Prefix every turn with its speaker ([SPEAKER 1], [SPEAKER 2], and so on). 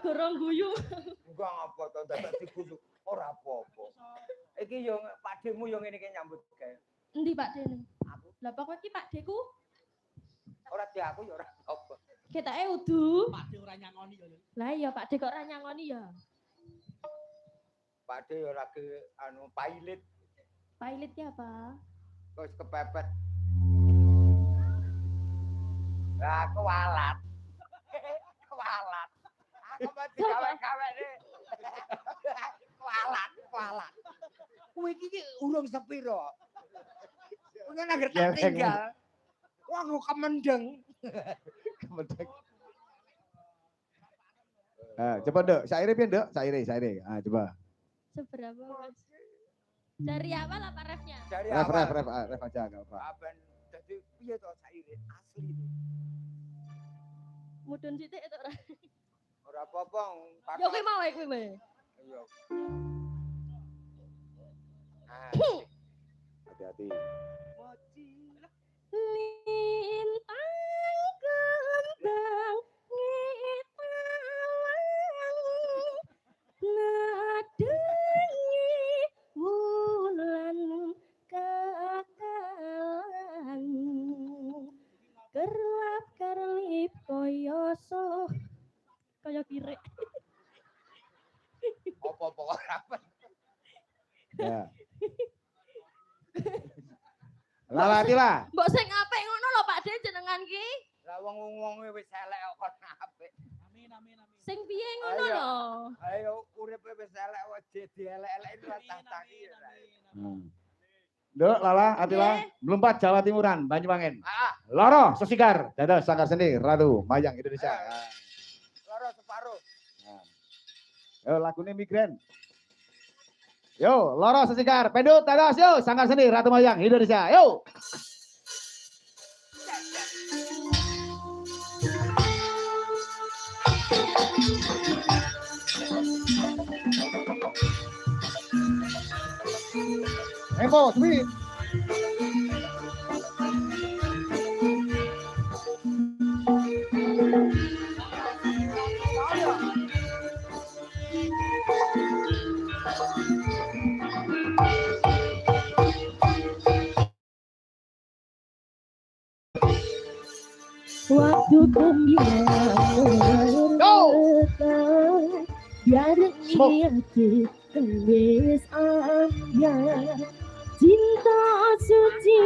[SPEAKER 1] Gorong guyu.
[SPEAKER 2] Enggak apa to dadak diguyu. Ora apa-apa. Iki yo pakdemu yo ngene iki nyambut gawe.
[SPEAKER 1] Endi pakdene? Aku. Lah pokok iki pakdeku.
[SPEAKER 2] Ora di aku yo ora apa.
[SPEAKER 1] Ketake udu.
[SPEAKER 3] Pakde ora nyangoni yo.
[SPEAKER 1] Lah iya pakde kok ora nyangoni ya.
[SPEAKER 2] Pakde yo lagi anu pailit.
[SPEAKER 1] Pailitnya apa?
[SPEAKER 2] Wis kepepet. Lah kewalat. Kewalat. Aku mati gawe-gawe ne. Kualat. Kowe iki urung sepiro. Kowe nang tak tinggal. Wong kemendeng.
[SPEAKER 4] Kemendeng. Coba Dek, syaire piye Dek? Syaire. Coba.
[SPEAKER 1] Seberapa Mas? Dari awal apa refnya?
[SPEAKER 2] Dari
[SPEAKER 4] ref aja enggak apa.
[SPEAKER 2] Aben dadi piye to syaire asli.
[SPEAKER 1] Mudun sithik to ora?
[SPEAKER 2] Ora apa-apa.
[SPEAKER 1] Yo kuwi mau kuwi wae.
[SPEAKER 2] Iya.
[SPEAKER 4] Hati-hati.
[SPEAKER 1] Lintang kembang ngetalang nadengi wulan kakalan kerlap kerlip koyoso kaya kirek.
[SPEAKER 2] Apa-apa ora.
[SPEAKER 4] Ya. Lalati lah.
[SPEAKER 1] Mbok sing apik ngono lho Pak De jenengan ki.
[SPEAKER 2] Lah wong-wonge wis elek kok apik.
[SPEAKER 3] Amin.
[SPEAKER 1] Sing piye ngono lho.
[SPEAKER 2] Ayo uripe wis elek kok dielek-elek iki tak-taki.
[SPEAKER 4] Nduk Lala, Atila, Melumpat Jawa Timuran, Banyuwangen. Loro Sesigar, dados Sanggar Seni Ratu Mayang Indonesia.
[SPEAKER 2] Loro separuh.
[SPEAKER 4] Yo lagune Migran. Yo, Loro Sesigar, Pendut, dados yo Sanggar Seni Ratu Mayang Indonesia. Yo. Evo, sweet.
[SPEAKER 1] Waktu kembali biar niati wis aya cinta suci